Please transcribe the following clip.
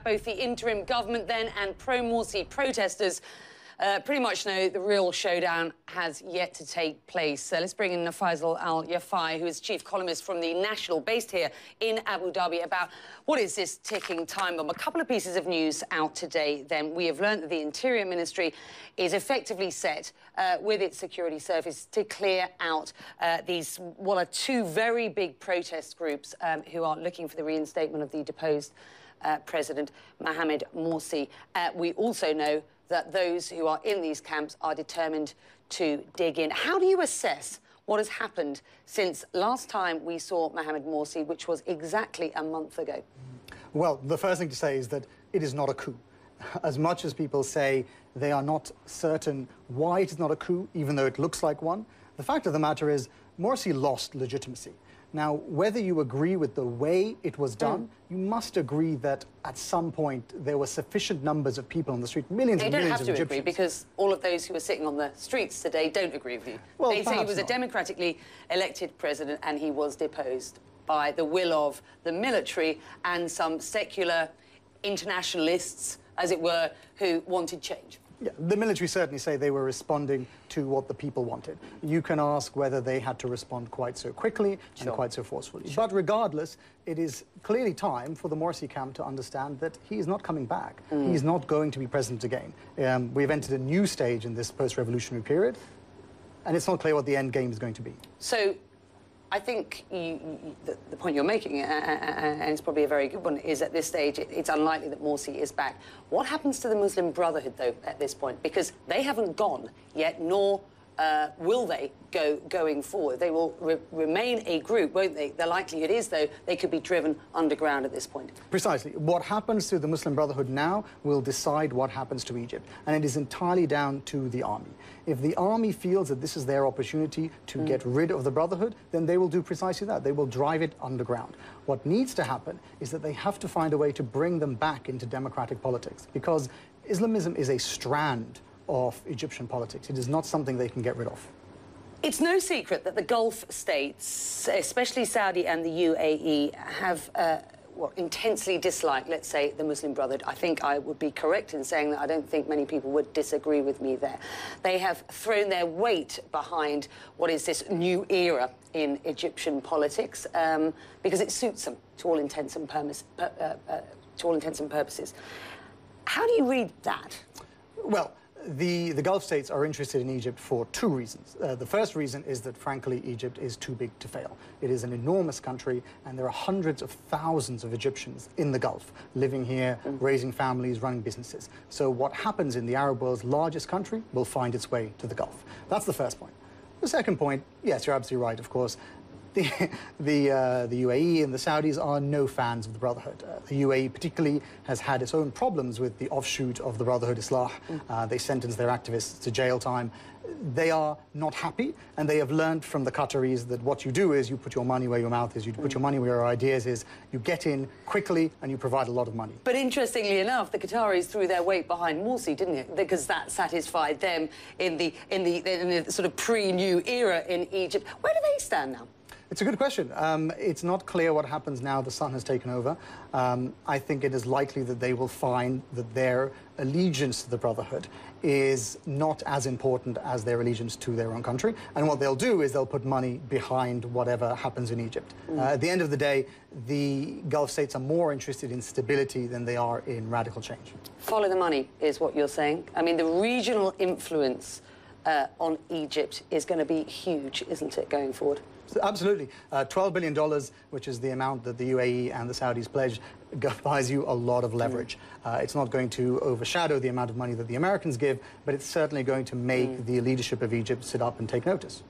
Both the interim government then and pro-Morsi protesters pretty much know the real showdown has yet to take place. Let's bring in Faisal Al-Yafai, who is chief columnist from The National, based here in Abu Dhabi, about what is this ticking time bomb. A couple of pieces of news out today, then. We have learned that the Interior Ministry is effectively set with its security service to clear out these, what are two very big protest groups who are looking for the reinstatement of the deposed President Mohamed Morsi. We also know that those who are in these camps are determined to dig in. How do you assess what has happened since last time we saw Mohamed Morsi, which was exactly a month ago? Well, the first thing to say is that it is not a coup. As much as people say they are not certain why it is not a coup, even though it looks like one, the fact of the matter is Morsi lost legitimacy. Now, whether you agree with the way it was done, you must agree that at some point there were sufficient numbers of people on the street, millions and millions of Egyptians. They don't have to agree, because all of those who are sitting on the streets today don't agree with you. Well, they say he was not. a democratically elected president and he was deposed by the will of the military and some secular internationalists, as it were, who wanted change. Yeah, the military certainly say they were responding to what the people wanted. You can ask whether they had to respond quite so quickly and quite so forcefully. But regardless, it is clearly time for the Morsi camp to understand that he is not coming back. He's not going to be president again. We've entered a new stage in this post-revolutionary period, and it's not clear what the end game is going to be. So I think the point you're making, and it's probably a very good one, is at this stage it's unlikely that Morsi is back. What happens to the Muslim Brotherhood, though, at this point? Because they haven't gone yet, nor will they going forward. They will remain a group, won't they? The likelihood is, though, they could be driven underground at this point. Precisely. What happens to the Muslim Brotherhood now will decide what happens to Egypt. And it is entirely down to the army. If the army feels that this is their opportunity to get rid of the Brotherhood, then they will do precisely that. They will drive it underground. What needs to happen is that they have to find a way to bring them back into democratic politics, because Islamism is a strand of Egyptian politics. It is not something they can get rid of. It's no secret that the Gulf states, especially Saudi and the UAE, have intensely disliked, let's say, the Muslim Brotherhood. I think I would be correct in saying that I don't think many people would disagree with me there. They have thrown their weight behind what is this new era in Egyptian politics because it suits them to all intents and purposes. How do you read that? Well, the Gulf states are interested in Egypt for two reasons. The first reason is that, frankly, Egypt is too big to fail. It is an enormous country, and there are hundreds of thousands of Egyptians in the Gulf, living here, raising families, running businesses. So what happens in the Arab world's largest country will find its way to the Gulf. That's the first point. The second point, yes, you're absolutely right, of course. The UAE and the Saudis are no fans of the Brotherhood. The UAE particularly has had its own problems with the offshoot of the Brotherhood, Islah. They sentenced their activists to jail time. They are not happy, and they have learned from the Qataris that what you do is you put your money where your mouth is, you put your money where your ideas is, you get in quickly and you provide a lot of money. But interestingly enough, the Qataris threw their weight behind Morsi, didn't it? Because that satisfied them in the sort of pre-new era in Egypt. Where do they stand now? It's a good question. It's not clear what happens now the sun has taken over. I think it is likely that they will find that their allegiance to the Brotherhood is not as important as their allegiance to their own country. And what they'll do is they'll put money behind whatever happens in Egypt. At the end of the day, the Gulf states are more interested in stability than they are in radical change. Follow the money is what you're saying. I mean, the regional influence on Egypt is going to be huge, isn't it, going forward? Absolutely. $12 billion, which is the amount that the UAE and the Saudis pledged, buys you a lot of leverage. It's not going to overshadow the amount of money that the Americans give, but it's certainly going to make the leadership of Egypt sit up and take notice.